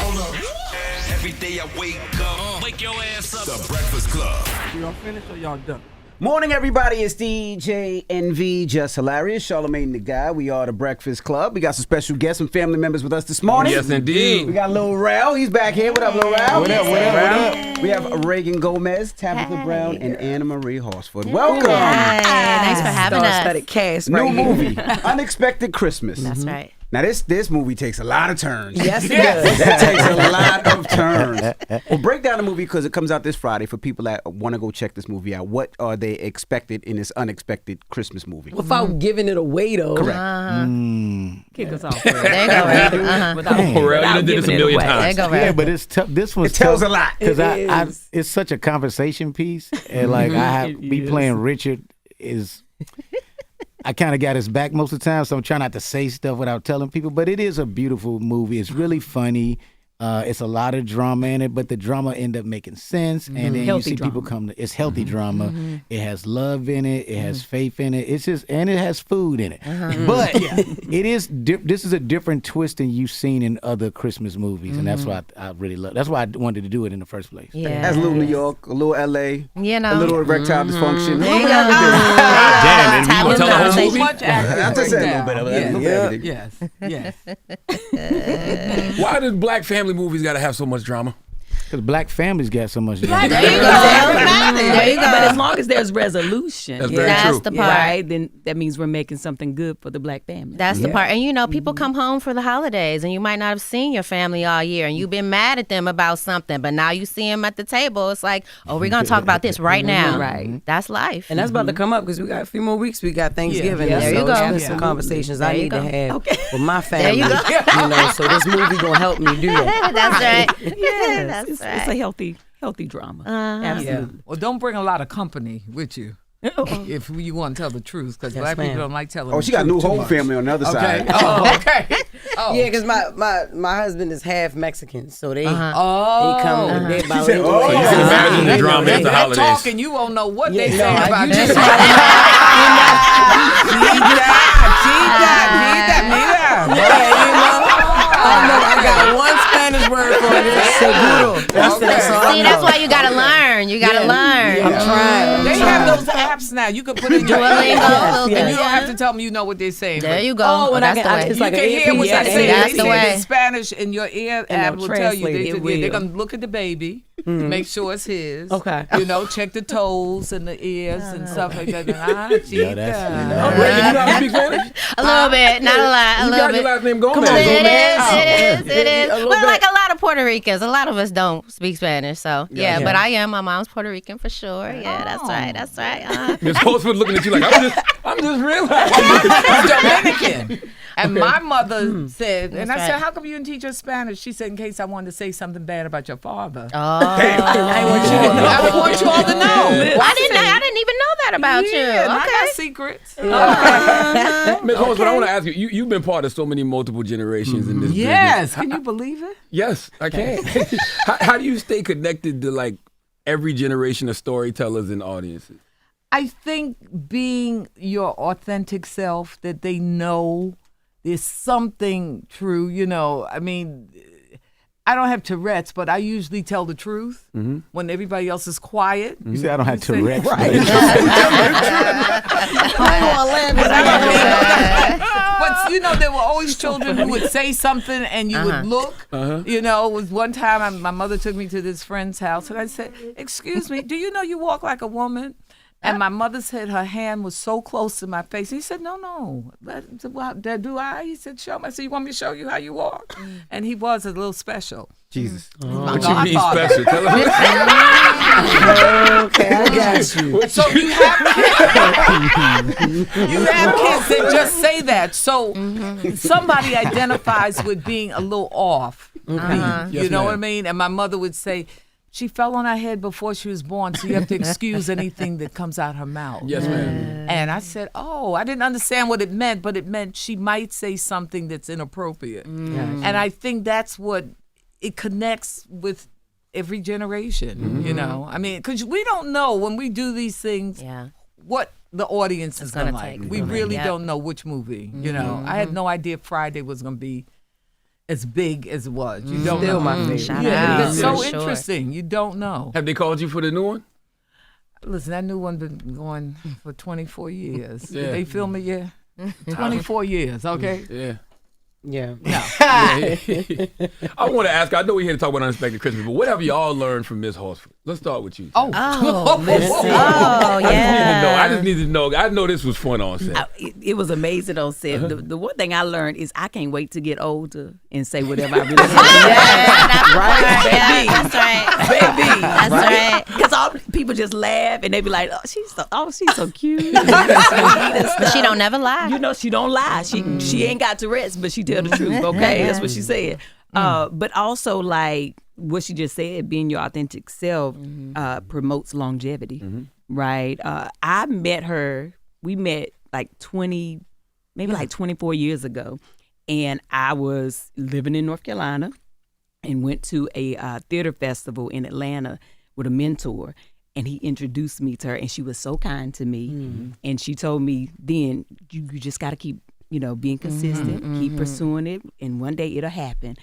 Every day I wake up, wake your ass up. The Breakfast Club. Y'all finished or y'all done? Morning, everybody. It's DJ NV, Jess Hilarious, Charlamagne the Guy. We are the Breakfast Club. We got some special guests and family members with us this morning. Yes, indeed. We got Loren. He's back here. What up, Loren? What up? We have Reagan Gomez, Tabitha Brown, and Anna Marie Horsford. Welcome. Thanks for having us. Star-studded cast New right here. movie, Unexpected Christmas. That's right. Now, this movie takes a lot of turns. Yes, it does. That takes a lot of turns. Well, break down the movie because it comes out this Friday for people that want to go check this movie out. What are they expected in this unexpected Christmas movie? Without giving it away, though. Correct. Kick us off. There you go, right? Well, you done did this a million There you times. go, right? Yeah, but it's tough. This one's It tells tough a lot. because It it's such a conversation piece, and like I have me playing Richard is. I kind of got his back most of the time, so I'm trying not to say stuff without telling people. But it is a beautiful movie. It's really funny. It's a lot of drama in it, but the drama end up making sense. And then Healthy you see drama. people come to. It's healthy drama. It has love in it. It has faith in it. It's just and it has food in it. But it is. This is a different twist than you've seen in other Christmas movies, and that's why I really love. That's why I wanted to do it in the first place. Yeah. That's a little New York, a little LA, You know. a little erectile dysfunction. There you go. Damn, and you gonna tell the whole Conversation. movie? Much acting. I'm just saying a little bit of everything. Yes. Why does black family movies got to have so much drama? Because black families got so much drama. There you go. There you go. But as long as there's resolution, That's very That's true. the part. right, then that means we're making something good for the black family. That's the part. And you know, people come home for the holidays and you might not have seen your family all year and you've been mad at them about something, but now you see them at the table. It's like, oh, we're going to talk about this right now. Right. That's life. And that's about to come up because we got a few more weeks. We got Thanksgiving. Yeah. There so you go. it's been some conversations I There you need to go. have with my family. you go. You know, so this movie gonna help me do that. That's right. Yes, That's it's right. a healthy drama. Absolutely. Well, don't bring a lot of company with you if you want to tell the truth, because black people ma'am. don't like telling Oh, the she got a truth new too whole much. family on the other Okay. side. Oh, okay. Oh. Yeah, because my husband is half Mexican, so they Oh. come they about said, oh. You can imagine the drama If at the they're holidays. talking, you won't know what they Yeah, say no, about you you. just- I got one Spanish word for it. Seguro. That's all I See, know. that's why you got to learn. You got to learn. I'm trying. They have those apps now. You can put in your Duolingo, ear, and yes. you don't have to tell them you know what they're saying. There you go. Oh, and That's the way. it's You like can an hear what earpiece. they say. That's They the say way. it in Spanish, and your ear And app they'll will tell you. translate it. They're It going to look at the baby, make sure it's his. Okay. You know, check the toes and the ears and stuff like that. Yeah, that's- Reagan, you know how to speak Spanish? A little bit, not a lot. A You little got bit. your last name Gomez. It is. A little Well, bit. like a lot of Puerto Ricans, a lot of us don't speak Spanish. So, yeah, Yeah. but I am. My mom's Puerto Rican for sure. Yeah, that's right. That's right. Miss Horsford looking at you like, I'm just realizing. I'm Dominican. And my mother said, and I That's said, right. how come you didn't teach us Spanish? She said, in case I wanted to say something bad about your father. Oh. I want you all to know. I didn't even know that about you. Yeah, I Okay. got secrets. Miss Horsford, I want to ask you, you've been part of so many multiple generations in this business. Yes. Can you believe it? Yes, I can. How do you stay connected to like every generation of storytellers and audiences? I think being your authentic self, that they know there's something true, you know. I mean, I don't have Tourette's, but I usually tell the truth when everybody else is quiet. You say I don't have Tourette's. But you know, there were always children who would say something and you would look. You know, it was one time my mother took me to this friend's house and I said, "Excuse me, do you know you walk like a woman?" And my mother said her hand was so close to my face. He said, "No. Do I?" He said, "Show me." I said, "You want me to show you how you walk?" And he was a little special. Jesus. What you mean special? Tell us. Okay, I got you. So you have kids that just say that. So somebody identifies with being a little off. You Yes, know ma'am. what I mean? And my mother would say, she fell on her head before she was born, so you have to excuse anything that comes out her mouth. Yes, ma'am. And I said, I didn't understand what it meant, but it meant she might say something that's inappropriate. And I think that's what it connects with every generation, you know? I mean, because we don't know when we do these things Yeah. what the audience is going to gonna like. take We from it. really Yep. don't know which movie, you know? I had no idea Friday was going to be as big as it was. You don't Still know. my favorite. Shout Yeah, out. it's so For sure. interesting. You don't know. Have they called you for the new one? Listen, that new one been going for 24 years. Yeah. Did they film it yet? 24 years, okay? Yeah. Yeah. I want to ask. I know we're here to talk about Unexpected Christmas, but what have y'all learned from Miss Horsford? Let's start with you. Oh, listen. Oh, yeah. I just need to know. I know this was fun on set. It was amazing on set. The one thing I learned is I can't wait to get older and say whatever I really want to say. Right? Yeah, that's right. Baby. That's right. Because all people just laugh and they be like, she's so cute. But She don't never lie. You know, she don't lie. She ain't got Tourette's, but she tell the truth. Okay, that's what she said. But also, like what she just said, being your authentic self promotes longevity, right? I met her. We met like 24 years ago, and I was living in North Carolina, and went to a theater festival in Atlanta with a mentor. And he introduced me to her, and she was so kind to me. And she told me, then you just got to keep, being consistent, keep pursuing it, and one day it'll happen.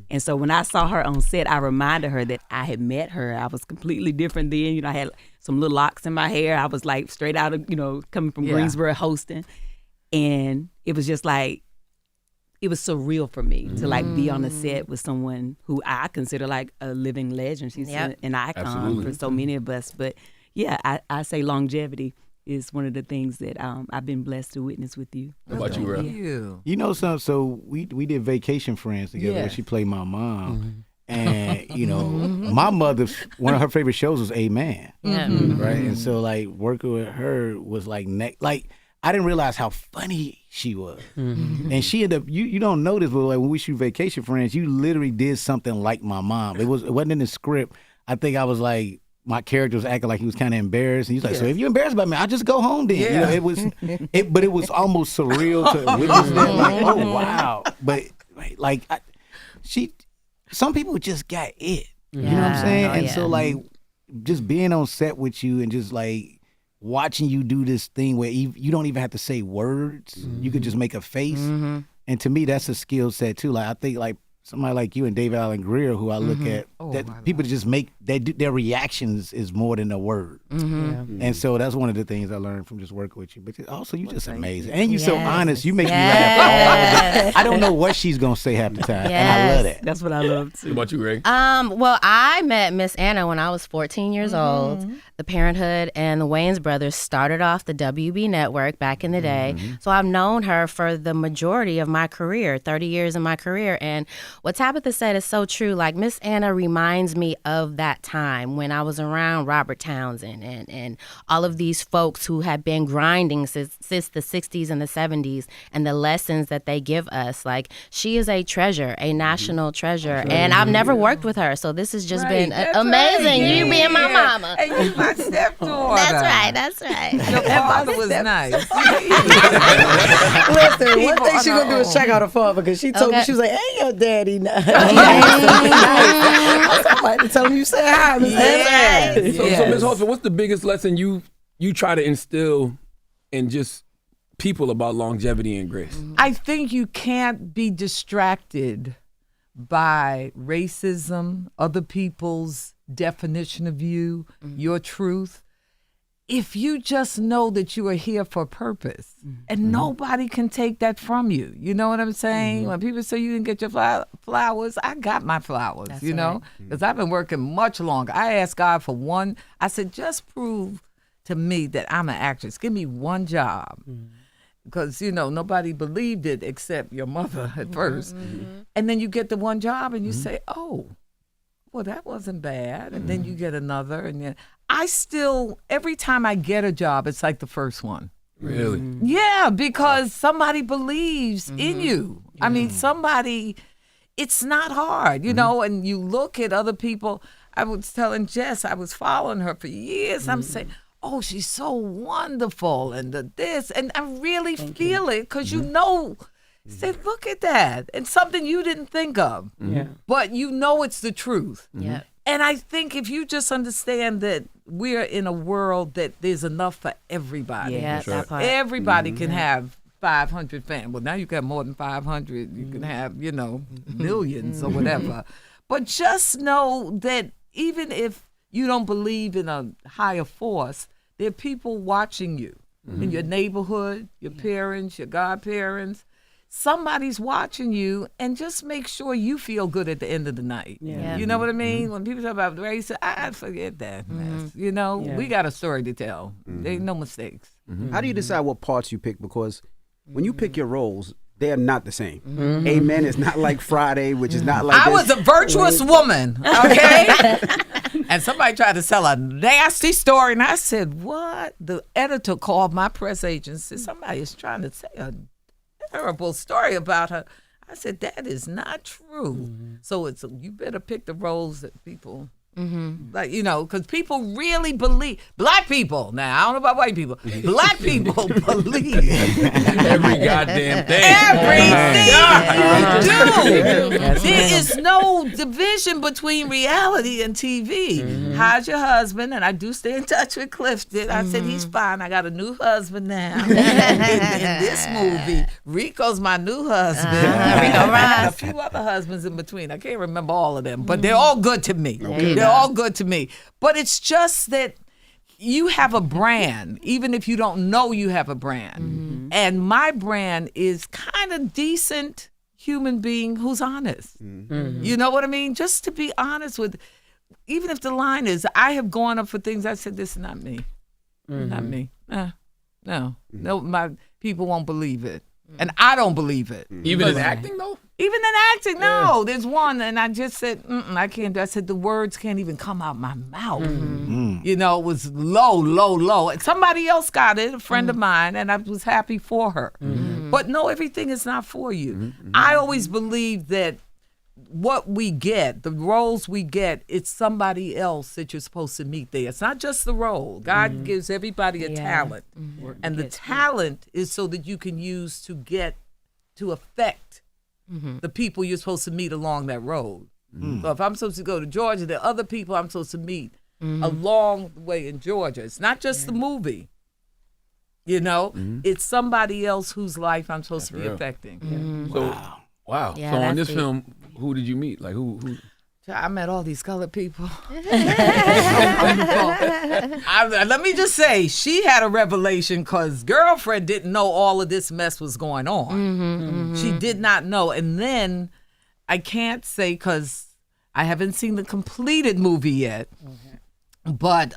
And so when I saw her on set, I reminded her that I had met her. I was completely different then. I had some little locks in my hair. I was like straight out of, coming from Greensboro hosting. And it was just like, it was surreal for me to like be on a set with someone who I consider like a living legend. She's an icon for so many of us. But yeah, I say longevity is one of the things that I've been blessed to witness with you. How about you, Ralph? You know something? So we did Vacation Friends together. Where she played my mom. And my mother, one of her favorite shows was Amen. Right? And so like working with her was like I didn't realize how funny she was. And she ended up, you don't know this, but like when we shoot Vacation Friends, you literally did something like my mom. It wasn't in the script. I think I was like, my character was acting like he was kind of embarrassed. And he's like, so if you're embarrassed about me, I'll just go home then. But it was almost surreal to witness that. Like, oh, wow. But some people just got it. You know what I'm saying? So like, just being on set with you and just like, watching you do this thing where you don't even have to say words. You could just make a face. And to me, that's a skill set too. Like I think like somebody like you and David Allen Greer, who I look at, that people just make their reactions is more than a word. And so that's one of the things I learned from just working with you. But also, you're just amazing, and you're so honest. You make me laugh all the time. I don't know what she's gonna say half the time, and I love that. That's what I love too. What about you, Ray? Well, I met Miss Anna when I was 14 years old. The Parenthood and the Wayans brothers started off the WB network back in the day. So I've known her for the majority of my career, 30 years in my career. And what Tabitha said is so true. Like Miss Anna reminds me of that time when I was around Robert Townsend and all of these folks who had been grinding since the 60s and the 70s, and the lessons that they give us. Like she is a treasure, a national treasure. And I've never worked with her. So this has just been amazing. You being my mama. And you my stepdaughter. That's right. Your father was nice. Listen, one thing she gonna do is check out her father because she told me, she was like, "Hey, your daddy nice." I might have told him you said hi, Miss Anna. So Ms. Horsford, what's the biggest lesson you try to instill in just people about longevity and grace? I think you can't be distracted by racism, other people's definition of you, your truth. If you just know that you are here for a purpose, and nobody can take that from you. You know what I'm saying? When people say you didn't get your flowers, I got my flowers, That's you know? Because I've been working much longer. I asked God for one. I said, just prove to me that I'm an actress. Give me one job. Because, nobody believed it except your mother at first. And then you get the one job and you say, oh, well, that wasn't bad. And then you get another. And then every time I get a job, it's like the first one. Really? Yeah, because somebody believes in you. I mean, it's not hard, and you look at other people. I was telling Jess, I was following her for years. I'm saying, oh, she's so wonderful and this. And I really feel it because say, look at that. And something you didn't think of. But it's the truth. Yeah. And I think if you just understand that we're in a world that there's enough for everybody. Yeah, that part. Everybody can have 500 fans. Well, now you got more than 500. You can have, millions or whatever. But just know that even if you don't believe in a higher force, there are people watching you in your neighborhood, your parents, your godparents. Somebody's watching you, and just make sure you feel good at the end of the night. Yeah. You know what I mean? When people talk about race, I forget that mess. We got a story to tell. There ain't no mistakes. How do you decide what parts you pick? Because when you pick your roles, they are not the same. Amen is not like Friday, which is not like I was a virtuous woman, okay? And somebody tried to sell a nasty story, and I said, what? The editor called my press agency. Somebody is trying to say a terrible story about her. I said, that is not true. So you better pick the roles that people like, because people really believe. Black people, now I don't know about white people. Black people believe Every goddamn thing. Everything you do. There is no division between reality and TV. How's your husband? And I do stay in touch with Clifton. I said, he's fine. I got a new husband now. In this movie, Rico's my new husband. Rico Ross. A few other husbands in between. I can't remember all of them, but they're all good to me. They're all good to me. But it's just that you have a brand, even if you don't know you have a brand. And my brand is kind of decent human being who's honest. You know what I mean? Just to be honest with, even if the line is, I have gone up for things, I said, this is not me. Not me. No, my people won't believe it. And I don't believe it. Even in acting, though? Even in acting, no. There's one, and I just said, I can't. I said, the words can't even come out my mouth. It was low. And somebody else got it, a friend of mine, and I was happy for her. But no, everything is not for you. I always believe that what we get, the roles we get, it's somebody else that you're supposed to meet there. It's not just the role. God gives everybody a talent. And the talent is so that you can use to affect the people you're supposed to meet along that road. So if I'm supposed to go to Georgia, there are other people I'm supposed to meet along the way in Georgia. It's not just the movie. It's somebody else whose life I'm supposed to be affecting. So, wow. Yeah, So on that's this deep. film, who did you meet? Like who? I met all these colored people. Let me just say, she had a revelation because girlfriend didn't know all of this mess was going on. She did not know. And then I can't say because I haven't seen the completed movie yet. But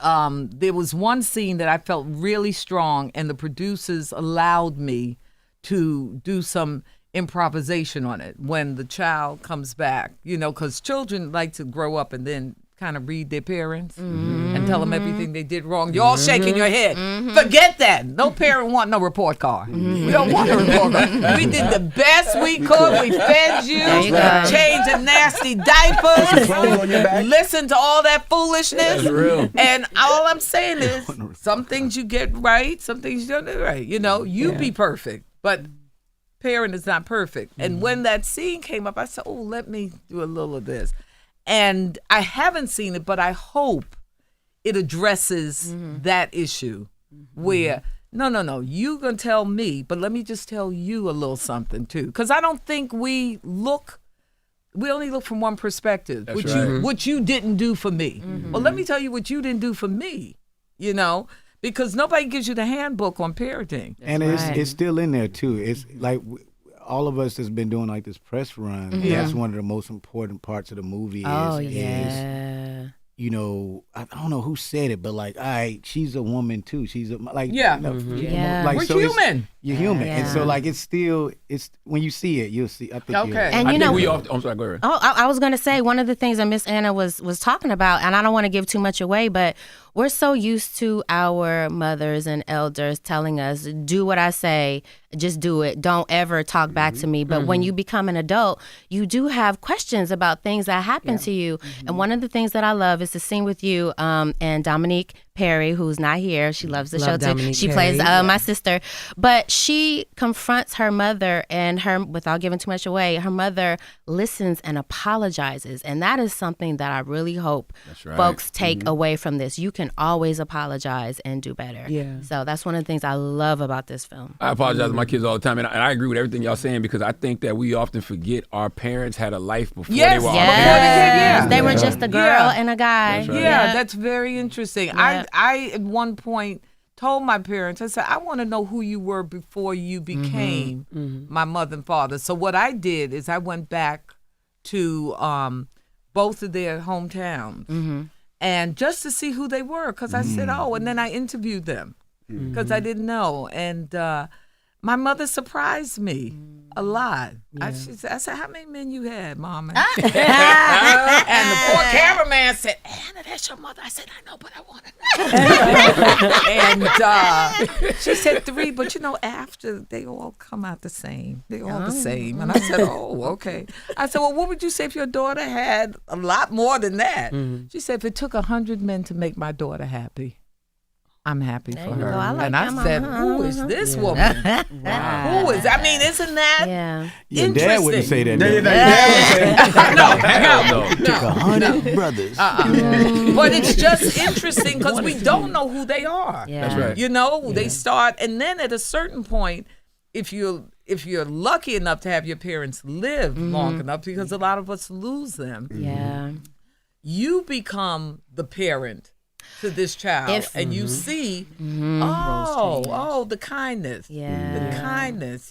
there was one scene that I felt really strong, and the producers allowed me to do some improvisation on it when the child comes back, because children like to grow up and then kind of read their parents and tell them everything they did wrong. You're all shaking your head. Forget that. No parent want no report card. We don't want a report card. We did the best we could. We fed you, changed the nasty diapers, listened to all that foolishness. That's real. And all I'm saying is, some things you get right, some things you don't do right. You be perfect, but parent is not perfect. And when that scene came up, I said, let me do a little of this. And I haven't seen it, but I hope it addresses that issue where, no, you going to tell me, but let me just tell you a little something too. Because I don't think we only look from one perspective. That's What you didn't do for me. Well, let me tell you what you didn't do for me, because nobody gives you the handbook on parenting. And it's still in there too. It's like all of us that's been doing like this press run. That's one of the most important parts of the movie. Is I don't know who said it, but like, all right, she's a woman too. She's like, like, we're so human. You're human, and so like it's when you see it, you'll see. I think Okay. And I think we all. I'm sorry. Go ahead. Oh, I was going to say one of the things that Miss Anna was talking about, and I don't want to give too much away, but we're so used to our mothers and elders telling us, do what I say, just do it. Don't ever talk back to me. But when you become an adult, you do have questions about things that happen to you. And one of the things that I love is the scene with you and Dominique Perry, who's not here. She loves the show too. Dominique She Perry. plays my sister. But she confronts her mother, and her, without giving too much away, her mother listens and apologizes. And that is something that I really hope folks take away from this. You can always apologize and do better. Yeah. So that's one of the things I love about this film. I apologize to my kids all the time, and I agree with everything y'all saying because I think that we often forget our parents had a life before they were our parents. They were just a girl and a guy. That's right. Yeah, that's very interesting. I at one point told my parents, I said, I want to know who you were before you became my mother and father. So what I did is I went back to both of their hometowns and just to see who they were, because I said, and then I interviewed them because I didn't know. And my mother surprised me a lot. I said, how many men you had, Mama? And the poor cameraman said, Anna, that's your mother. I said, I know, but I want to know. And she said 3, but after they all come out the same. They all the same. And I said, okay. I said, well, what would you say if your daughter had a lot more than that? She said, if it took 100 men to make my daughter happy, I'm happy for her. And I said, who is this woman? Wow. Who is, isn't that Your interesting? dad wouldn't say that. No. Took 100 brothers. But it's just interesting because we don't know who they are. Yeah. That's right. They start, and then at a certain point, if you're lucky enough to have your parents live long enough, because a lot of us lose them, you become the parent to this child, and you see, the kindness, the kindness.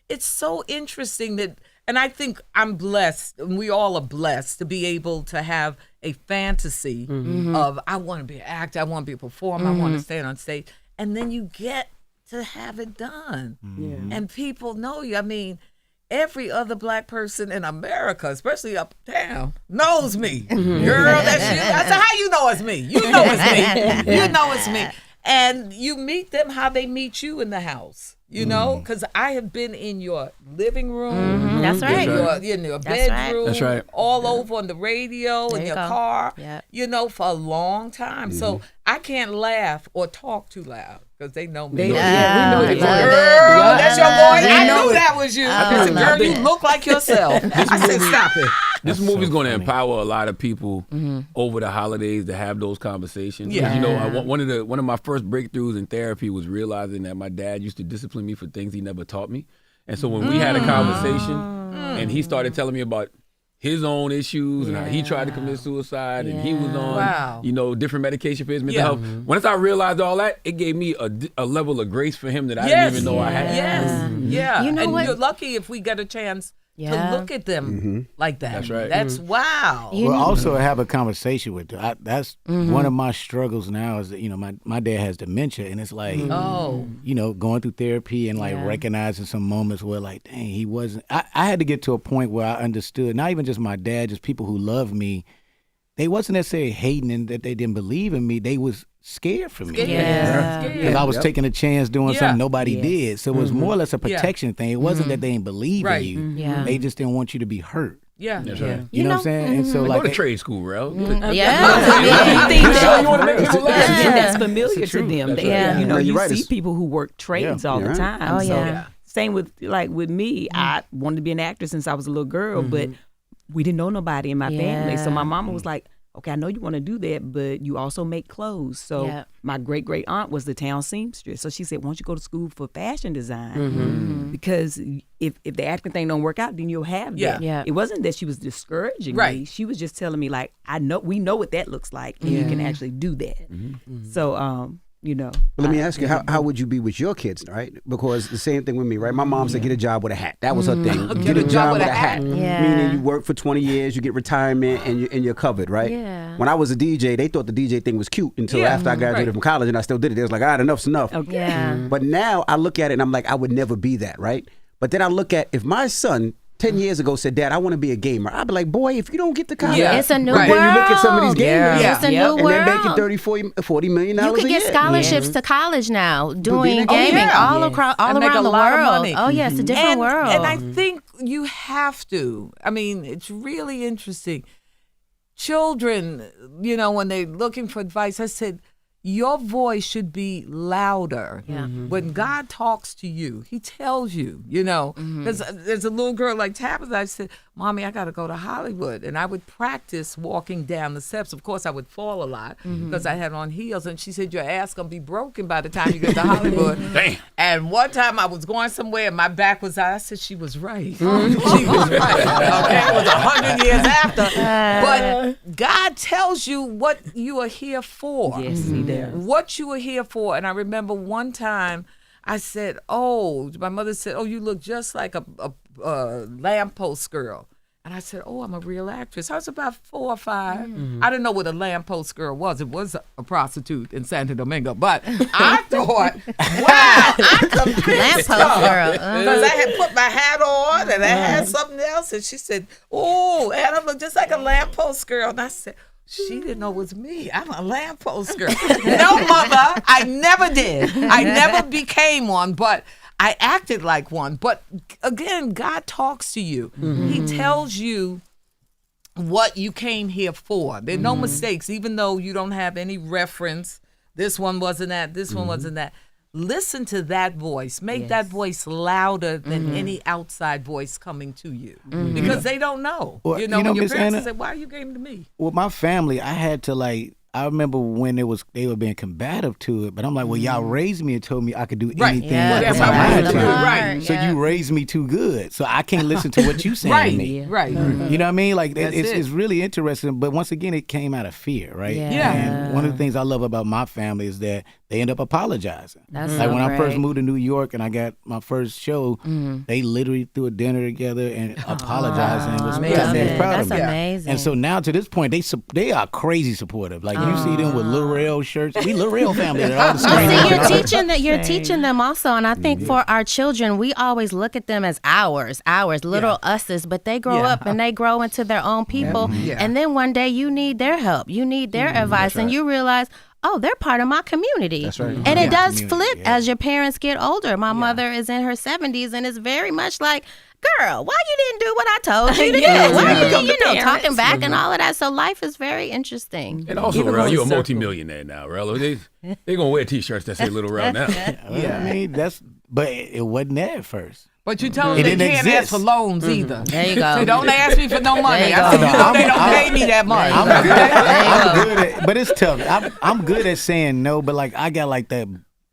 It's so interesting that, and I think I'm blessed, and we all are blessed to be able to have a fantasy of, I want to be an actor, I want to be a performer, I want to stand on stage, and then you get to have it done, and people know you. Every other black person in America, especially uptown, knows me. Girl, that's you. I said, how you know it's me? You know it's me. You know it's me. And you meet them how they meet you in the house. Because I have been in your living room. That's right. In your bedroom. That's right. All over on the radio, in your car. Yep. For a long time. So I can't laugh or talk too loud. Because they know me. We know it. Girl, that's your boy. I knew that was you. I said, girl, you look like yourself. I said, stop it. This movie's going to empower a lot of people over the holidays to have those conversations. Yeah. One of my first breakthroughs in therapy was realizing that my dad used to discipline me for things he never taught me. And so when we had a conversation and he started telling me about his own issues and how he tried to commit suicide and he was on, different medication for his mental health. Once I realized all that, it gave me a level of grace for him that I didn't even know I had. You're lucky if we get a chance to look at them like that. That's right. That's wow. We'll also have a conversation with them. That's one of my struggles now is that, my dad has dementia, and it's like, going through therapy and recognizing some moments where dang, he wasn't. I had to get to a point where I understood, not even just my dad, just people who love me, they wasn't necessarily hating and that they didn't believe in me. They was scared for me. Because I was taking a chance doing something nobody did. So it was more or less a protection thing. It wasn't that they didn't believe in you. They just didn't want you to be hurt. Yeah. That's right. You know what I'm saying? And so Go to trade school, bro. You think that's familiar to them. You see people who work trades all the time. Same with me. I wanted to be an actor since I was a little girl, but we didn't know nobody in my family. So my mama was like, okay, I know you want to do that, but you also make clothes. So my great aunt was the town seamstress. So she said, why don't you go to school for fashion design? Because if the acting thing don't work out, then you'll have that. It wasn't that she was discouraging me. She was just telling me we know what that looks like, and you can actually do that. So But let me ask you, how would you be with your kids, right? Because the same thing with me, right? My mom said, get a job with a hat. That was her thing. Get a job with a hat. Meaning you work for 20 years, you get retirement, and you're covered, right? When I was a DJ, they thought the DJ thing was cute until after I graduated from college, and I still did it. They was like, all right, enough's enough. But now I look at it, and I'm like, I would never be that, right? But then I look at, if my son 10 years ago said, Dad, I want to be a gamer, I'd be like, boy, if you don't get to college. It's a new world. Then you look at some of these gamers. It's a new world. And they're making $30-40 million a year. You can get scholarships to college now doing gaming all around the world. Oh, yeah, it's a different world. And I think you have to. I mean, it's really interesting. children, when they're looking for advice, I said, your voice should be louder. When God talks to you, he tells you, There's a little girl like Tabitha, I said, Mommy, I got to go to Hollywood. And I would practice walking down the steps. Of course, I would fall a lot because I had on heels. And she said, your ass going to be broken by the time you get to Hollywood. Damn. And one time I was going somewhere and my back was out. I said, she was right. She was right. Okay, it was 100 years after. But God tells you what you are here for. Yes, he does. What you are here for. And I remember one time I said, my mother said, you look just like a lamppost girl. And I said, I'm a real actress. I was about 4 or 5. I didn't know what a lamppost girl was. It was a prostitute in Santo Domingo. But I thought, wow, I could fix Lamppost girl. because I had put my hat on and I had something else. And she said, Anna looked just like a lamppost girl. And I said, she didn't know it was me. I'm a lamppost girl. No, mother, I never did. I never became one, but I acted like one. But again, God talks to you. He tells you what you came here for. There are no mistakes, even though you don't have any reference. This one wasn't that. This one wasn't that. Listen to that voice. Make that voice louder than any outside voice coming to you. Because they don't know. Well, when your Miss parents Anna, say, why you came to me? With my family, I had to I remember when they were being combative to it, but I'm like, well, y'all raised me and told me I could do anything. Yeah, that's I how I had was to. doing. Right. So you raised me too good, so I can't listen to what you saying to me. Right. You know what I mean? Like That's it's really interesting, but once again, it came out of fear, right? Yeah. And one of the things I love about my family is that they end up apologizing. That's like so when I first great. moved to New York and I got my first show, they literally threw a dinner together and apologized and was proud of That's me. amazing. And so now to this point, they are crazy supportive. Like you see them with Loren shirts. We Loren family at all the Well, screens. see, you're teaching them also, and I think for our children, we always look at them as ours, little us's, but they grow up and they grow into their own people, and then one day you need their help, you need their advice, and you realize, they're part of my community. That's right. And it does Community, flip as your parents get older. My mother is in her 70s, and it's very much like, girl, why you didn't do what I told you to do? Why you talking back and all of that? So life is very interesting. And also, Rel, you're a multimillionaire now, Rel. They gonna wear T-shirts that say Little Rel now. I mean, but it wasn't there at first. But you tell them It they didn't can't exist. ask for loans either. There you go. So don't ask me for no money. There you I said, go. they don't pay me that much. I'm good at, but it's tough. I'm good at saying no, but I got that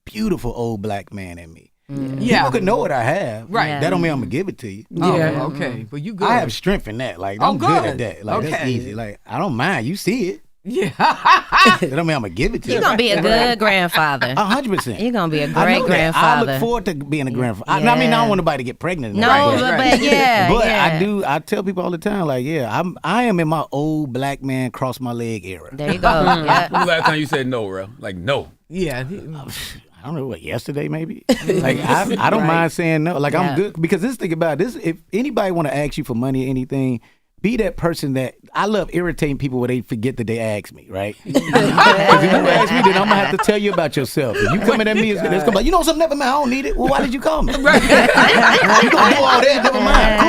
beautiful old black man in me. People could know what I have. Right. Yeah. That don't mean I'm gonna give it to you. Okay. But you good. I have strength in that. I'm good at good. that. That's Okay. easy. I don't mind. You see it. Yeah. That don't mean I'm gonna give it to you. You're going to be a good grandfather. 100%. You're going to be a I great know that. I grandfather. look forward to being a grandfather. I mean, I don't want nobody to get pregnant. No, Right. but yeah. But yeah. I tell people all the time, I am in my old black man cross my leg era. There you go. Yeah. When was the last time you said no, Rel? No. Yeah. I don't know, yesterday maybe? I don't mind saying no. I'm good. Because this thing about this, if anybody want to ask you for money or anything, be that person that, I love irritating people where they forget that they asked me, right? Because if you ask me, then I'm going to have to tell you about yourself. If you coming at me, it's going to be like, you know something, never mind, I don't need it. Well, why did you call me? Right. You going to do all that, never mind.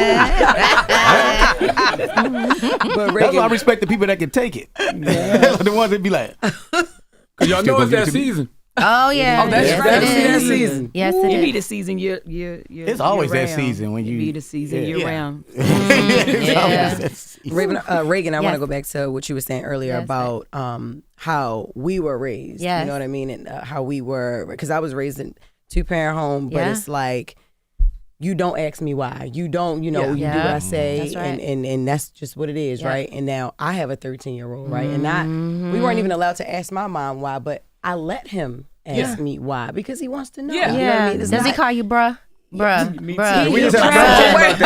Cool. But That's why I respect the people that can take it. The ones that be like. Because y'all know it's that season. Oh, yeah. Oh, that's Yes, right. it That is. season. Yes, You it be is. the season year It's always that round. season when you be the season year round. It's always that season. Reagan, I want Yes. to go back to what you were saying earlier Yes, about how we were raised. Yes. You know what I mean? And how we were, because I was raised in 2-parent home, but Yeah. it's like, you don't ask me why. You don't, you do what Yeah. I say, That's right. and that's just what it is, Yeah. right? And now I have a 13-year-old, right? And we weren't even allowed to ask my mom why, but I let him ask me why because he wants to know. Yeah. You know what I mean? It's Does he not- call you bruh? Bruh. Bruh. We just Bruh. had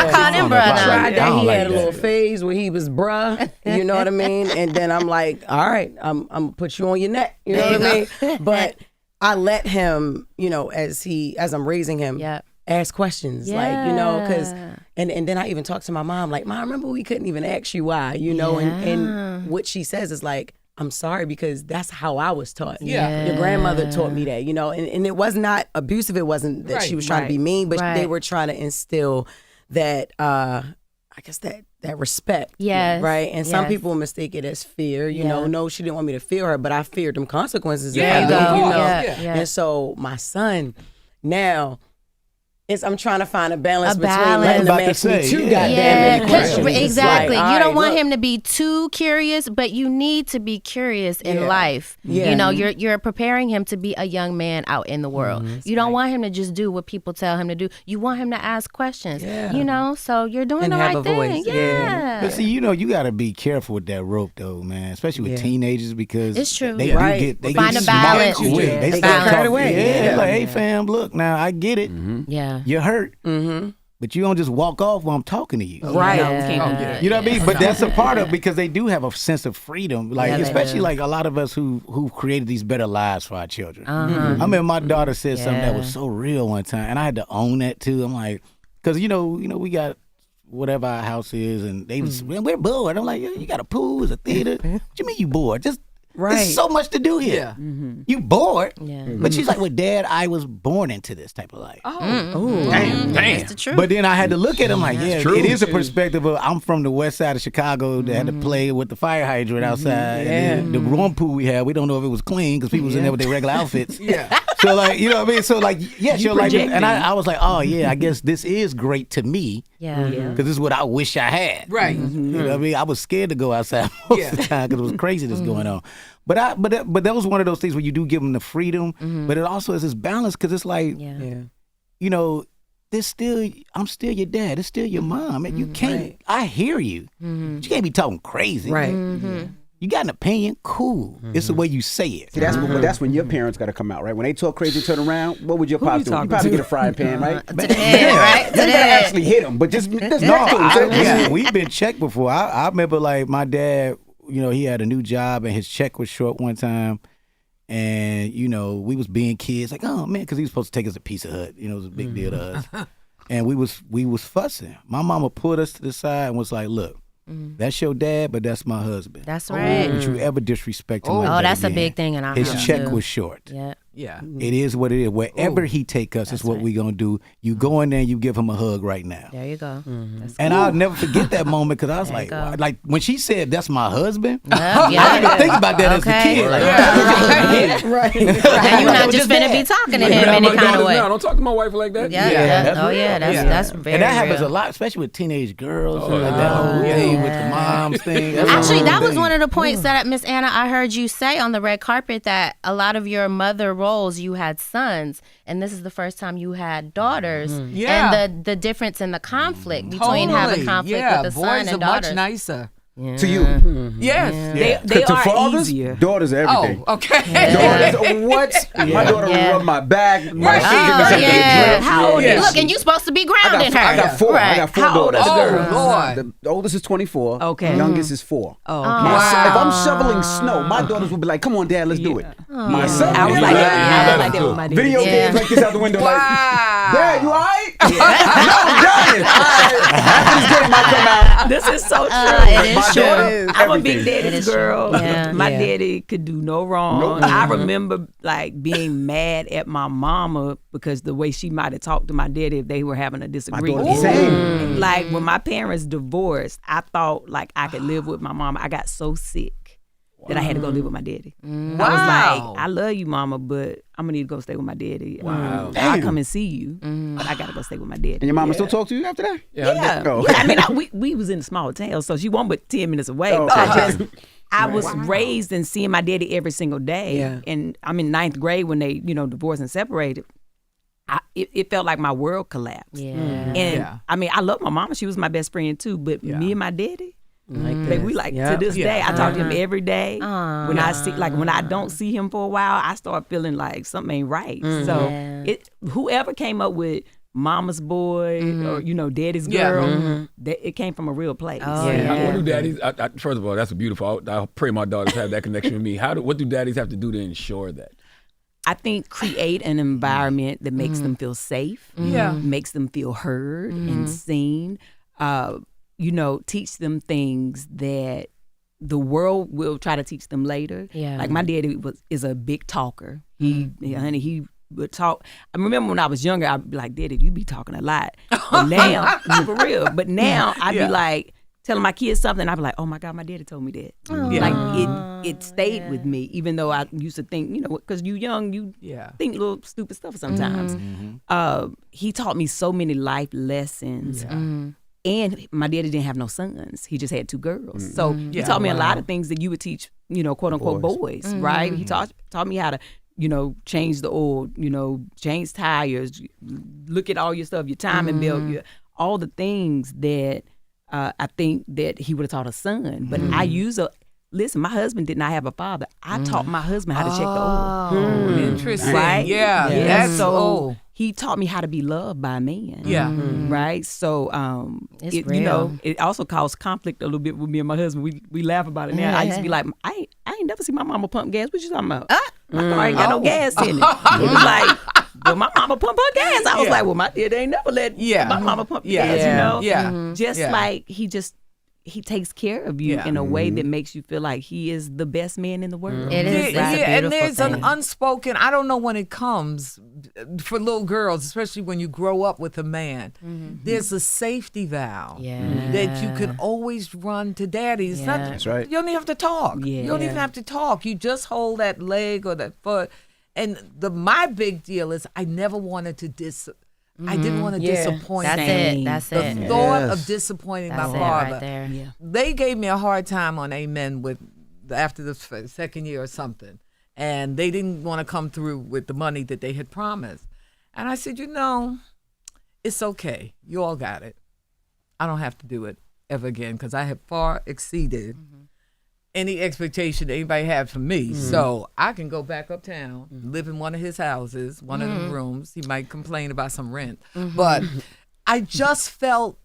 I called him bruh. I tried I that. don't He like had a that. little phase where he was bruh, you know what I mean? And then I'm like, all right, I'm gonna put you on your neck, you know what I mean? But I let him, as I'm raising him, Yeah. ask questions, because, and then I even talked to my mom, like, Mom, remember we couldn't even ask you why, and what she says is like, I'm sorry because that's how I was taught. Yeah. Your grandmother taught me that, and it was not abusive. It wasn't that she was trying to be mean, but Right. they were trying to instill that I guess that respect. Yes. Right. And some Yes. people mistake it as fear. You know, no, she didn't want me to fear her, but I feared them consequences. Yeah, of of you course. know. Yeah. And so my son now. I'm trying to find a balance between balance. letting them I'm about to ask me say, too yeah. goddamn many questions. Exactly. Like, You don't all want right, him to be too curious, but you need to be curious in life. Yeah. You know, you're preparing him to be a young man out in the world. You don't want him to just do what people tell him to do. You want him to ask questions. Yeah. You know, so you're doing And the have right a thing. voice. Yeah. But see, you know, you got to be careful with that rope, though, man. Especially with teenagers, because It's true. They Right. do get they Find get a smart balance. quick. Yeah. They They start get carried talking. away. Yeah, like, hey, fam, look, now I get it. Yeah. You're hurt, but you don't just walk off while I'm talking to you. Right. No, we can't do that. You know what I mean? But that's a part of it, because they do have a sense of freedom. Like, Yeah, they especially do. like a lot of us who've created these better lives for our children. I remember my daughter said something that was so real one time, and I had to own that too. I'm like, because you know, we got whatever our house is, and they was we're bored. I'm like, yeah, you got a pool, it's a theater. What you mean you bored? Just there's so much to do here. You bored? Yeah. But she's like, well, Dad, I was born into this type of life. Damn. That's the truth. But then I had to look at him like, yeah, true. it is a perspective of, I'm from the west side of Chicago that had to play with the fire hydrant outside. And then the one pool we had, we don't know if it was clean because people was in there with their regular outfits. So like, you know what I mean? So like, yeah, she'll like, and I was like, oh yeah, I guess this is great to me. Yeah. Because this is what I wish I had. Right. You know what I mean? I was scared to go outside most of the time because it was craziness going on. But that was one of those things where you do give them the freedom, but it also is this balance, because it's like, you know, I'm still your dad. It's still your mom. And you can't, I hear you. But you can't be talking crazy. Right. You got an opinion? Cool. It's the way you say it. See, that's when your parents got to come out, right? When they talk crazy, turn around. What would your pops do? You talking probably to? get a frying pan, right? To the head, right? To You the gotta head. actually hit him, but just No, next to him. we've been checked before. I remember like my dad, you know, he had a new job and his check was short one time. And, you know, we was being kids, like, oh man, because he was supposed to take us to Pizza Hut. You know, it was a big deal to us. And we was fussing. My mama pulled us to the side and was like, look, that's your dad, but that's my husband. That's right. Don't you ever disrespect him like Oh, that that's a again. big thing in our His house, check too. was short. Yeah. Yeah. It is what it is. Wherever he take us is what we gonna do. You go in there and you give him a hug right now. There you go. That's And I'll never forget that moment, because I was There you like, go. wow. Like when she said, that's my husband, Yeah, I didn't even think about that as a Okay. kid. Like, Right. And you're not just finna be talking to him any kind of way. No, don't talk to my wife like that. Yeah. that's Oh real. yeah. That's very and that happens real. a lot, especially with teenage girls. And like that whole thing with the moms thing. That's a Actually, whole that was thing. one of the points that Miss Anna, I heard you say on the red carpet, that a lot of your mother roles, you had sons, and this is the first time you had daughters. Yeah. And the difference in the conflict between having conflict yeah, with the boys son are and daughters. much nicer. To you. Yes. They To are fathers, easier. daughters are everything. Oh, okay. Daughters, what? My daughter Yeah. will rub my back. My Right. sister Oh, will yeah. dress. How old is Look, she? and you supposed to be I grounding her. got four. I got four How old daughters. are the Oh, girls? Lord. The oldest is 24. Okay. Youngest is 4. Oh, If I'm shoveling snow, my daughters will be like, "Come on, Dad, let's do it." My son, I was will like be that. I was like that with my daddy. video games like this out the window. Like, Wow. Dad, you all right? No, I'm dying. All right. After this game, I come out. This is so true. It is My true. daughter, I'm a big everything. It daddy's is true. girl. Yeah. My Yeah. daddy could do no wrong. I remember like being mad at my mama because the way she might have talked to my daddy if they were having a disagreement. daughter the same. Like when my parents divorced, I thought like I could live with my mama. I got so sick that I had to go live with my daddy. I was Wow. like, I love you, mama, but I'm gonna need to go stay with my daddy. Wow. I'll come and see you, but I gotta go stay with my daddy. And your mama still talk to you after that? Yeah, Oh. yeah. I mean, we was in a small town, so she wasn't but 10 minutes away. But I was raised and seeing my daddy every single day. Yeah. And I'm in 9th grade when they, divorced and separated. It felt like my world collapsed. Yeah. And Yeah. I mean, I love my mama. She was my best friend too. But me and my daddy, like we like Yeah. to this day, I talk to him every day. Aw. When I see, like when I don't see him for a while, I start feeling like something ain't right. So Yeah. whoever came up with Mama's boy or Daddy's Yeah. girl, it came from a real place. Oh, Yeah. yeah. What do daddies? First of all, that's beautiful. I pray my daughters have that connection with me. What do daddies have to do to ensure that? I think create an environment that makes them feel safe, Yeah. makes them feel heard and seen. Teach them things that the world will try to teach them later. Yeah. Like my daddy is a big talker. He would talk. I remember when I was younger, I'd be like, Daddy, you be talking a lot. But now, for real. But now I'd be like telling my kids something. I'd be like, oh my God, my daddy told me that. Like it stayed with me, even though I used to think, because you young, you think little stupid stuff sometimes. He taught me so many life lessons. And my daddy didn't have no sons. He just had 2 girls. So he taught me a lot of things that you would teach, quote unquote boys, right? He taught me how to, change the oil, change tires, look at all your stuff, your timing belt, all the things that I think that he would have taught a son. But listen, my husband did not have a father. I taught my husband how to check the oil. Interesting. Right? Yeah. That's so he taught me how to be loved by a man. Yeah. Right? So it also caused conflict a little bit with me and my husband. We laugh about it now. I used to be like, I ain't never seen my mama pump gas. What you talking about? My car ain't got no gas in it. It was like, well, my mama pump her gas. I was like, well, my dad ain't never let my mama pump gas, Just like he takes care of you in a way that makes you feel like he is the best man in the world. It is. And there's an unspoken, I don't know when it comes for little girls, especially when you grow up with a man, there's a safety valve that you can always run to daddy. It's not, That's right. You don't even have to talk. Yeah. You don't even have to talk. You just hold that leg or that foot. And my big deal is I never wanted to I didn't want to disappoint him. That's The it. thought of disappointing That's my it father. right there. Yeah. They gave me a hard time on Amen after the second year or something. And they didn't want to come through with the money that they had promised. And I said, it's okay. You all got it. I don't have to do it ever again because I have far exceeded any expectation that anybody had from me. So I can go back uptown, live in one of his houses, one of the rooms. He might complain about some rent. But I just felt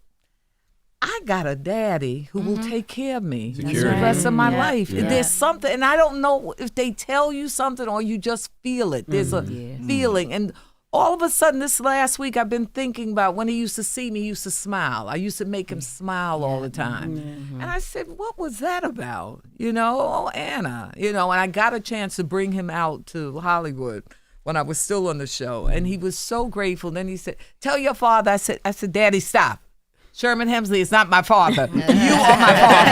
I got a daddy who will take care of me for the rest of my life. Yeah. There's something, and I don't know if they tell you something or you just feel it. There's a feeling. And all of a sudden, this last week, I've been thinking about when he used to see me, he used to smile. I used to make him smile all the time. And I said, what was that about? Anna, and I got a chance to bring him out to Hollywood when I was still on the show. And he was so grateful. Then he said, tell your father. I said, Daddy, stop. Sherman Hemsley is not my father. You are my father.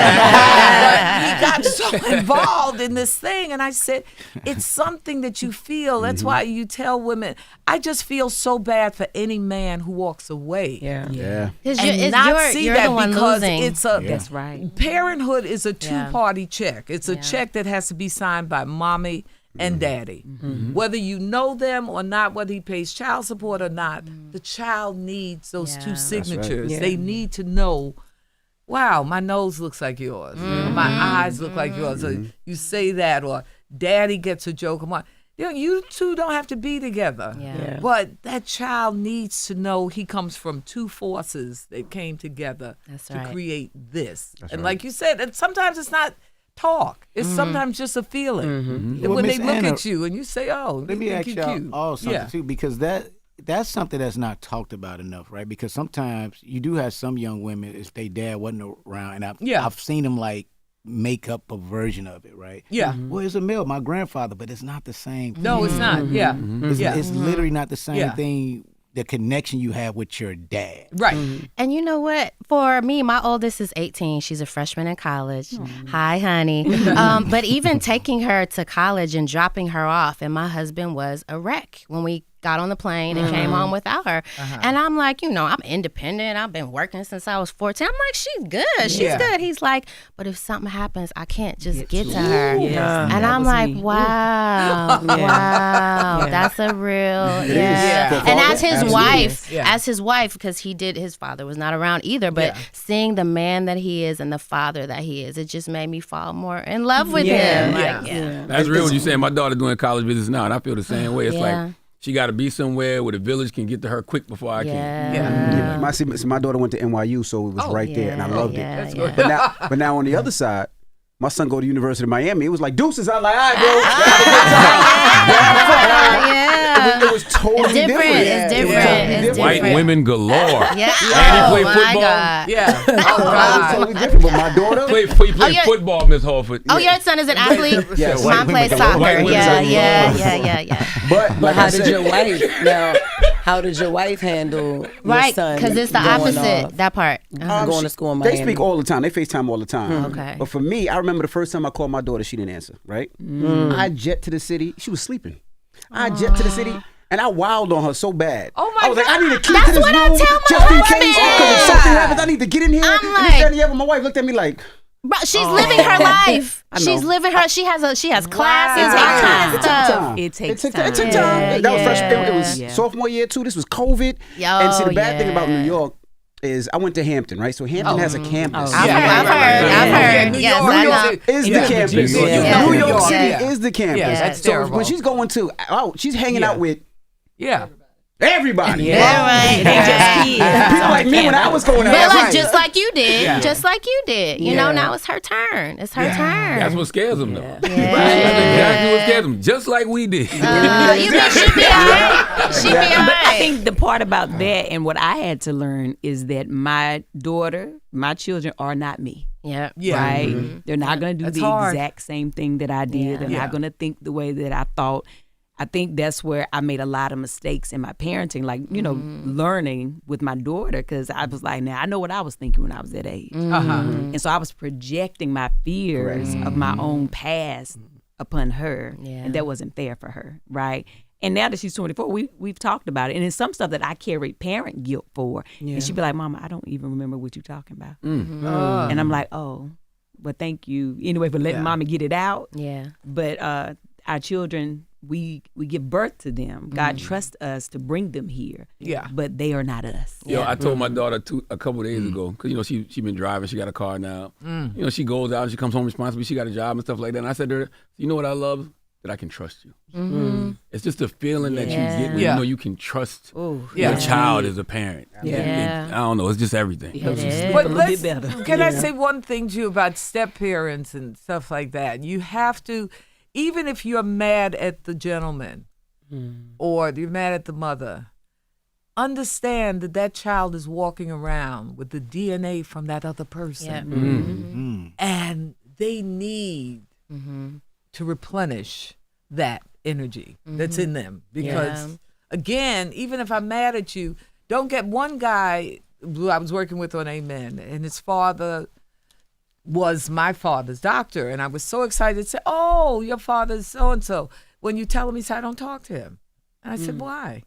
But he got so involved in this thing. And I said, it's something that you feel. That's why you tell women, I just feel so bad for any man who walks away. Yeah. And not see that the one because losing. it's a That's right. Parenthood is a two-party check. It's a check that has to be signed by mommy and daddy. Whether you know them or not, whether he pays child support or not, the child needs those two signatures. They need to know, wow, my nose looks like yours. My eyes look like yours. Or you say that, or daddy gets a joke. You two don't have to be together. But that child needs to know he comes from two forces that came together to create this. Like you said, and sometimes it's not talk. It's sometimes just a feeling. Well, when Miss they look Anna, at you and you say, oh, let me ask y'all cute. all something too, because that's something that's not talked about enough, right? Because sometimes you do have some young women, if their dad wasn't around, and I've seen them like make up a version of it, right? Yeah. Well, it's a male, my grandfather, but it's not the same thing. No, it's not. Yeah. It's literally not the same thing. The connection you have with your dad. Right. And you know what? For me, my oldest is 18. She's a freshman in college. Hi, honey. But even taking her to college and dropping her off, and my husband was a wreck when we got on the plane and came home without her. And I'm like, I'm independent. I've been working since I was 14. I'm like, she's good. She's good. He's like, but if something happens, I can't just get to her. And I'm like, wow. Wow. That's a real, And as his wife, because his father was not around either, but seeing the man that he is and the father that he is, it just made me fall more in love with him. That's real when you say my daughter doing college business now, and I feel the same way. It's like, she got to be somewhere where the village can get to her quick before I can. My daughter went to NYU, so it was right there, and I loved it. That's good. But now on the other side, My son go to University of Miami. It was like deuces. I was like, all right, bro. It was totally different. It's different. It's White different. women galore. Yeah. And he played my football. God. Yeah. Oh It was God. totally different. But my daughter, He played yeah. football, Miss Holford. Oh, your son is an athlete? Yes. Mine plays soccer. White women Yeah. but But like how I did said, your wife now? How did your wife handle Right, your son? because it's the going opposite, off, that part. going to school in Miami? They speak all the time. They FaceTime all the time. Okay. But for me, I remember the first time I called my daughter, she didn't answer, right? I jet to the city. She was sleeping. I jet to the city. And I wowed on her so bad. Oh, my I was like, I God. need a key That's to this what I room tell my just in husband. case. Because if something happens, I need to get in here. I'm and this, like- that, and the other. My wife looked at me like, Bro, she's living her life. I know. She's living her. She has classes, Wow. all kind of it took stuff. time. It takes It time. took time. That was freshman. It was Yeah. sophomore year too. This was COVID. And see, the bad thing about New York is I went to Hampton, right? So Hampton has a campus. I've Yeah, heard. Yeah, New Yes, York I New know. York is the campus. Yeah. New Yeah. York City Yeah. is the campus. Yeah, that's so terrible. when she's going to, she's hanging out with Yeah. everybody. Yeah, right. They just kids. People like me when I was going out. But like, right. just like you did, Yeah. just like you did. You know, now it's her turn. It's her turn. That's what scares them, though. Yeah. That's exactly what scares them. Just like we did. She'll be all right. She'll be all But I right. think the part about that and what I had to learn is that my daughter, my children are not me. Yeah. Yeah. Right? They're not going to do That's the hard. exact same thing that I did. Yeah. They're Yeah. not going to think the way that I thought. I think that's where I made a lot of mistakes in my parenting, like, you know, learning with my daughter, because I was like, now I know what I was thinking when I was that age. And so I was projecting my fears of my own past upon her. Yeah. And that wasn't fair for her, right? And now that she's 24, we've talked about it. And it's some stuff that I carry parent guilt for. And she'd be like, Mama, I don't even remember what you're talking about. And I'm like, oh, well, thank you anyway for letting Mama get it out. Yeah. But our children, we give birth to them. God trusts us to bring them here. Yeah. But they are not us. Yo, I told my daughter a couple of days ago, because, you know, she been driving. She got a car now. You know, she goes out. She comes home responsible. She got a job and stuff like that. And I said to her, you know what I love? That I can trust you. It's just a feeling that you get when you know you can trust your child as a parent. Yeah. I don't know. It's just everything. It helps you It sleep is. a But little bit better. can I say one thing to you about step parents and stuff like that? You have to, even if you're mad at the gentleman or you're mad at the mother, understand that that child is walking around with the DNA from that other person. Yeah. And they need to replenish that energy that's in them. Because, again, even if I'm mad at you, don't get one guy who I was working with on Amen, and his father was my father's doctor. And I was so excited to say, oh, your father's so-and-so. When you tell him, he said, I don't talk to him. And I said, why?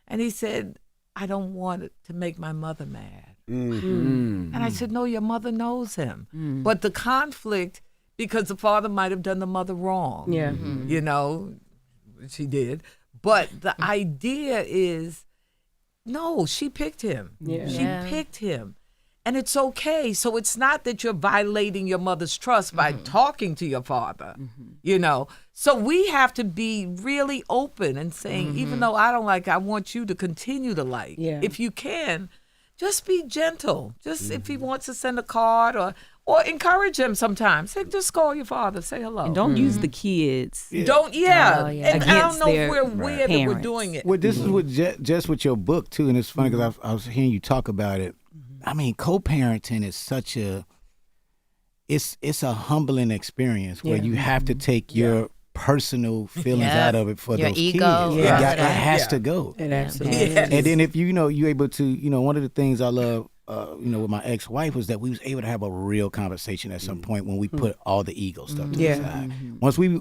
And he said, I don't want it to make my mother mad. And I said, no, your mother knows him. But the conflict, because the father might have done the mother wrong. Yeah. You know, she did. But the idea is, no, she picked him. Yeah. She picked him. And it's okay. So it's not that you're violating your mother's trust by talking to your father, you know. So we have to be really open and saying, even though I don't like, I want you to continue to like. Yeah. If you can, just be gentle. Just if he wants to send a card or encourage him sometimes. Say, just call your father, say hello. And don't use the kids. Don't, Oh, yeah. And I don't Against know if their we're weird that we're parents. doing it. Well, this is what just with your book too, and it's funny because I was hearing you talk about it. I mean, co-parenting is such a it's a humbling experience where you have to take your personal feelings out of it for Your those ego, kids. yeah. It has to go. It absolutely Yes. And then if you're able to, one of the things I love, with my ex-wife was that we was able to have a real conversation at some point when we put all the ego stuff to the side.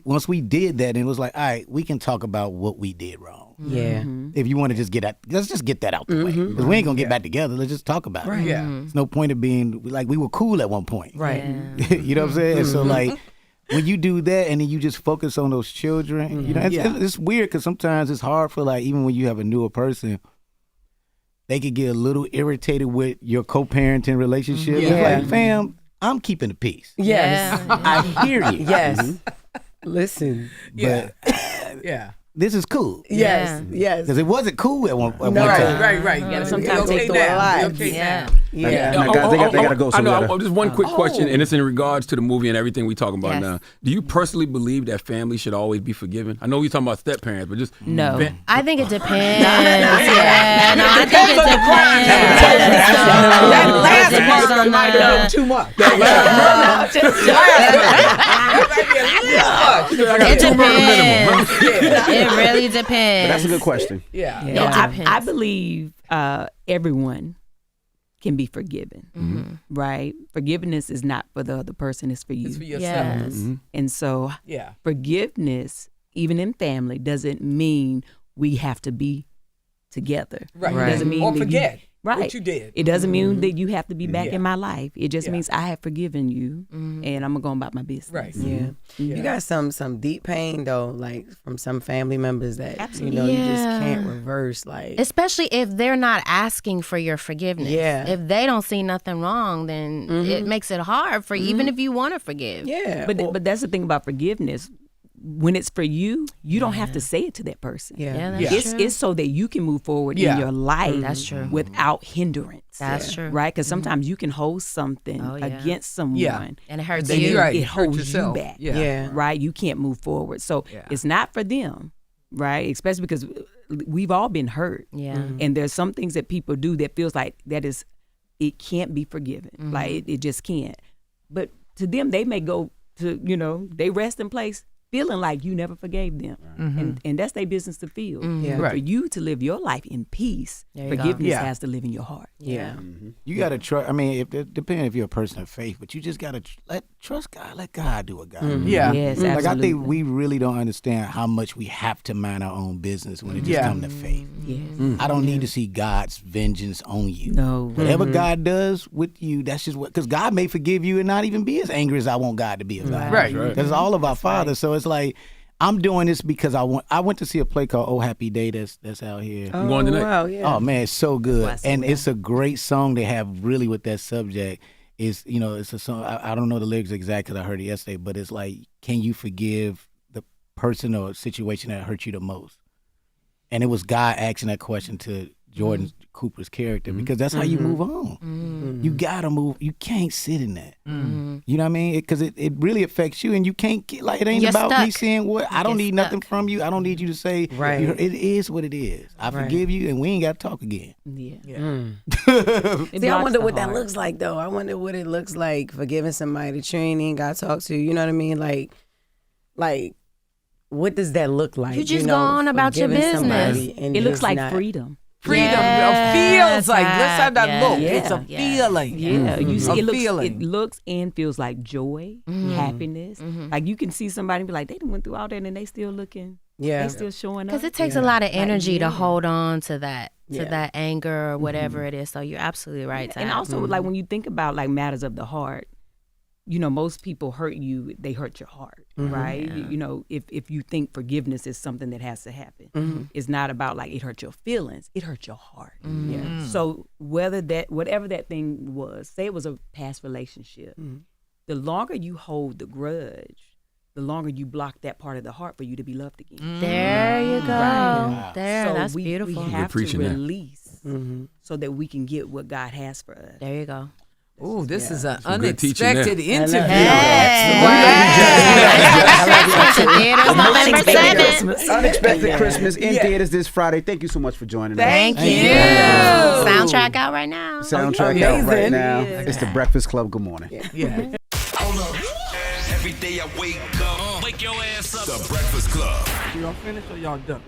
Once we did that, and it was like, all right, we can talk about what we did wrong. Yeah. If you want to let's just get that out the way, because we ain't gonna get back together. Let's just talk about it. Yeah. There's no point of being like we were cool at one point. Right. You know what I'm saying? And so like when you do that and then you just focus on those children, it's weird because sometimes it's hard for like even when you have a newer person. They could get a little irritated with your co-parenting relationship. It's like, fam, I'm keeping the peace. Yes. I hear you. Yes. Listen. But Yeah. this is cool. Yes, yes. Because it wasn't cool at one time. Right. Yeah, sometimes sometimes okay through a now. lot. Okay Yeah. now. Yeah. Now, guys, they gotta go. So I know. we gotta- Just one quick question, and it's in regards to the movie and everything we're talking about Yes. now. Do you personally believe that family should always be forgiven? I know we're talking about step parents, but just No. I think it depends. Yeah, no, I think it depends. That last Depends part on might the- have been too much. That might be a little much. It depends. It really depends. That's a good question. Yeah. No, It depends. I believe everyone can be forgiven, right? Forgiveness is not for the other person; it's for you. It's for yourself. Yes. And so, Yeah. forgiveness, even in family, doesn't mean we have to be together. Right. It doesn't mean Or that forget right. what you did. It doesn't mean that you have to be back Yeah. in my life. It just Yeah. means I have forgiven you, and I'm gonna go about my business. Right. Yeah. You got some deep pain though, like from some family members that you know you just can't reverse. Like Especially if they're not asking for your forgiveness. Yeah. If they don't see nothing wrong, then it makes it hard for even if you want to forgive. yeah, But that's the thing about forgiveness. When it's for you, you don't have to say it to that person. Yeah, that's Yeah. true. It's so that you can move forward Yeah. in your life That's true. without hindrance. That's true. Right? Because sometimes you can hold something Oh, yeah. against someone. Yeah. And it hurts Then you. you're right. It Hurt holds yourself. you back. Yeah. yeah. Right? You can't move forward. So Yeah. it's not for them, right? Especially because we've all been hurt. Yeah. And there's some things that people do that feels like it can't be forgiven. Like it just can't. But to them, they may go to, they rest in place feeling like you never forgave them. And that's their business to feel. Yeah. But Right. for you to live your life in peace, There you go. forgiveness Yeah. has to live in your heart. Yeah. You gotta trust. I mean, it depends if you're a person of faith, but you just gotta trust God. Let God do what God do. Yeah. Yes, Like absolutely. I think we really don't understand how much we have to mind our own business when it just Yeah. comes to faith. Yes. I don't need to see God's vengeance on you. No. Whatever God does with you, that's just what. Because God may forgive you and not even be as angry as I want God to be about. Right. Because all of our fathers. So it's like I'm doing this because I went to see a play called Oh Happy Day that's out here. I'm going tonight. Wow, yeah. Oh man, it's so good, and it's a great song they have really with that subject. Is it's a song. I don't know the lyrics exactly because I heard it yesterday, but it's like, can you forgive the person or situation that hurt you the most? And it was God asking that question to Jordan Cooper's character because that's how you move on. You gotta move. You can't sit in that. You know what I mean? Because it really affects you, and you can't get like it ain't You're about me stuck. saying what I don't Get need nothing stuck. from you. I don't need you to say Right. It is what it is. I forgive you, and we ain't got to talk again. Yeah. See, I wonder what that looks like, though. I wonder what it looks like forgiving somebody that you ain't even got to talk to. You know what I mean? Like, what does that look like? You just go on about your forgiving somebody business. and It looks just like not- freedom. Freedom Yes, feels like let's have that yes, look. yes, It's a yes. feeling. Yeah, you see, A it feeling. looks and feels like joy, happiness. Like you can see somebody and be like, they done went through all that and they still looking, Yeah. they still showing up. Because it takes a lot of energy to yeah. hold on to that, Yeah. that anger or whatever it is. So you're absolutely right. And Ty. also, like when you think about like matters of the heart, most people hurt you, they hurt your heart, right? If you think forgiveness is something that has to happen, it's not about like it hurt your feelings, it hurt your heart. Yeah. So whatever that thing was, say it was a past relationship, the longer you hold the grudge, the longer you block that part of the heart for you to be loved again. There you go. Right. There, So that's we beautiful. have to preaching that. release so that we can get what God has for us. There you go. Ooh, this is an Some good teaching unexpected there. interview. November 7th. Unexpected Christmas in theaters this Friday. Thank you so much for joining us. Thank you. Soundtrack out right now. Soundtrack out right Amazing. now. It's the Breakfast Club. Good morning. Yeah. Hold up. Every day I wake up, wake your ass up. The Breakfast Club. Y'all finished or y'all done?